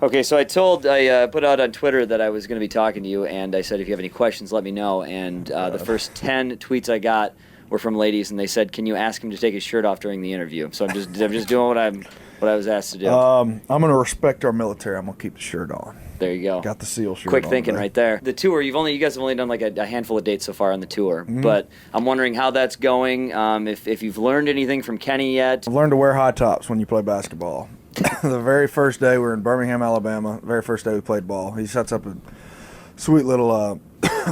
Okay, so I put out on Twitter that I was going to be talking to you, and I said if you have any questions, let me know. And the first 10 tweets I got were from ladies, and they said, "Can you ask him to take his shirt off during the interview?" So I'm just doing what I was asked to do. I'm going to respect our military. I'm going to keep the shirt on. There you go. Got the SEAL shirt. Quick on thinking today. right there. The tour, you guys have only done like a handful of dates so far on the tour, but I'm wondering how that's going. If you've learned anything from Kenny yet. I've learned to wear high tops when you play basketball. The very first day we were in Birmingham, Alabama. Very first day we played ball. He sets up a sweet little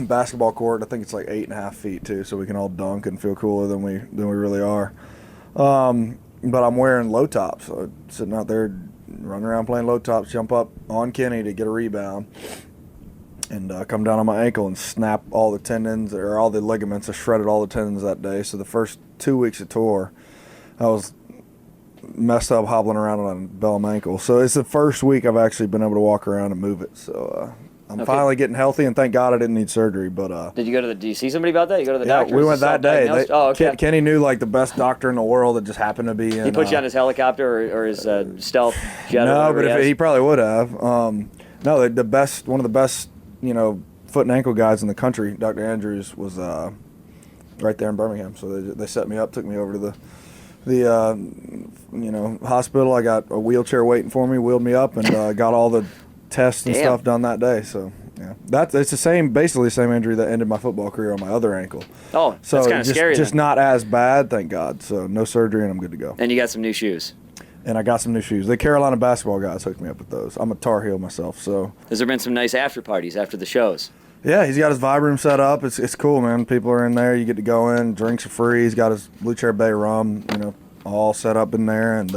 basketball court. I think it's like 8.5 feet too, so we can all dunk and feel cooler than we really are. But I'm wearing low tops, so sitting out there, running around playing low tops, jump up on Kenny to get a rebound, and come down on my ankle and snap all the tendons or all the ligaments. I shredded all the tendons that day. So the first 2 weeks of tour, I was messed up hobbling around on a bum ankle. So it's the first week I've actually been able to walk around and move it. So I'm finally getting healthy, and thank God I didn't need surgery. But did you see somebody about that? You go to the yeah, doctor? we went that day. Okay. Kenny knew like the best doctor in the world that just happened to be in. He put you on his helicopter or his stealth jet? No, but if he probably would have. No, the best, one of the best, foot and ankle guys in the country, Dr. Andrews, was right there in Birmingham. So they set me up, took me over to the hospital. I got a wheelchair waiting for me, wheeled me up, and got all the tests and stuff done that day. So yeah, it's basically the same injury that ended my football career on my other ankle. Oh, so that's kind of scary. Just not as bad, thank God. So no surgery, and I'm good to go. And you got some new shoes. And I got some new shoes. The Carolina basketball guys hooked me up with those. I'm a Tar Heel myself, so. Has there been some nice after parties after the shows? Yeah, he's got his vibe room set up. It's cool, man. People are in there. You get to go in. Drinks are free. He's got his Blue Chair Bay rum, all set up in there. And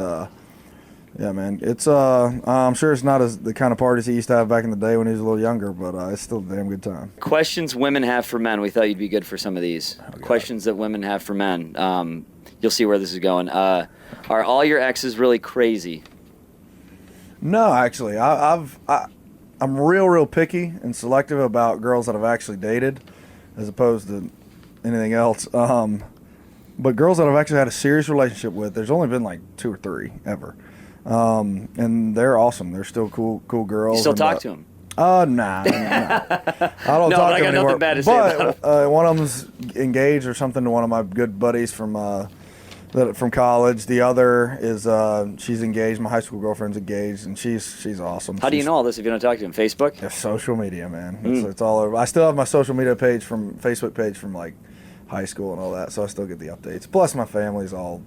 yeah, man, it's I'm sure it's not the kind of parties he used to have back in the day when he was a little younger, but it's still a damn good time. Questions women have for men. We thought you'd be good for some of these. Questions that women have for men. You'll see where this is going. Are all your exes really crazy? No, actually, I'm real picky and selective about girls that I've actually dated, as opposed to anything else. But girls that I've actually had a serious relationship with, there's only been like 2 or 3 ever, and they're awesome. They're still cool girls. You still talk to them? Nah. I don't talk to them anymore. Nothing bad to say about them. One of them's engaged or something to one of my good buddies from college. The other is she's engaged. My high school girlfriend's engaged, and she's awesome. How do you know all this if you don't talk to him? Facebook? Yeah, social media, man. It's all over. I still have my social media Facebook page from like high school and all that, so I still get the updates. Plus, my family's all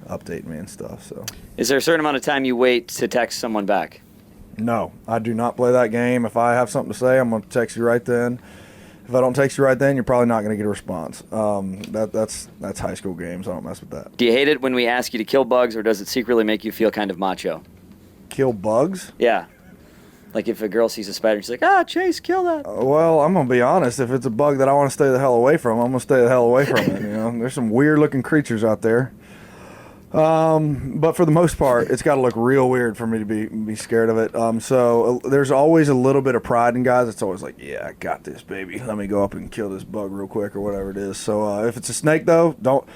updating me and stuff. So, is there a certain amount of time you wait to text someone back? No, I do not play that game. If I have something to say, I'm going to text you right then. If I don't text you right then, you're probably not going to get a response. That's high school games. I don't mess with that. Do you hate it when we ask you to kill bugs, or does it secretly make you feel kind of macho? Kill bugs? Yeah. Like if a girl sees a spider and she's like, Chase, kill that. Well, I'm going to be honest. If it's a bug that I want to stay the hell away from, I'm going to stay the hell away from it. There's some weird-looking creatures out there. But for the most part, it's got to look real weird for me to be scared of it. So there's always a little bit of pride in guys. It's always like, yeah, I got this, baby. Let me go up and kill this bug real quick or whatever it is. So if it's a snake, though, don't.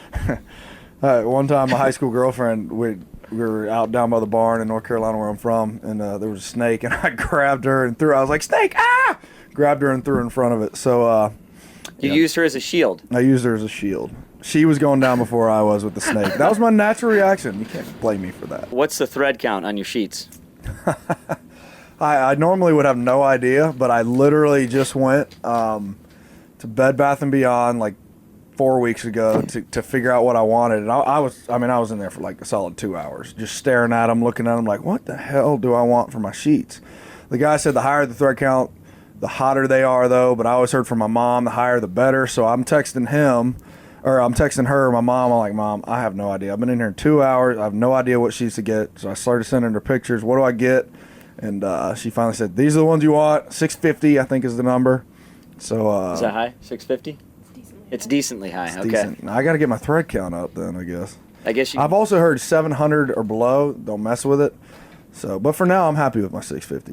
One time, my high school girlfriend, we were out down by the barn in North Carolina where I'm from, and there was a snake, and I grabbed her and threw her. I was like, snake, ah! Grabbed her and threw her in front of it. So you used her as a shield. I used her as a shield. She was going down before I was with the snake. That was my natural reaction. You can't blame me for that. What's the thread count on your sheets? I normally would have no idea, but I literally just went to Bed Bath & Beyond like 4 weeks ago to figure out what I wanted. And I was in there for like a solid 2 hours, just staring at them, looking at them like, what the hell do I want for my sheets? The guy said the higher the thread count, the hotter they are, though. But I always heard from my mom, the higher the better. So I'm texting her, my mom. I'm like, Mom, I have no idea. I've been in here 2 hours. I have no idea what sheets to get. So I started sending her pictures. What do I get? And she finally said, these are the ones you want. 650, I think, is the number. So is that high? 650? It's decently high. It's okay. Decent. I got to get my thread count up then, I guess. I've also heard 700 or below. Don't mess with it. So, but for now, I'm happy with my 650s.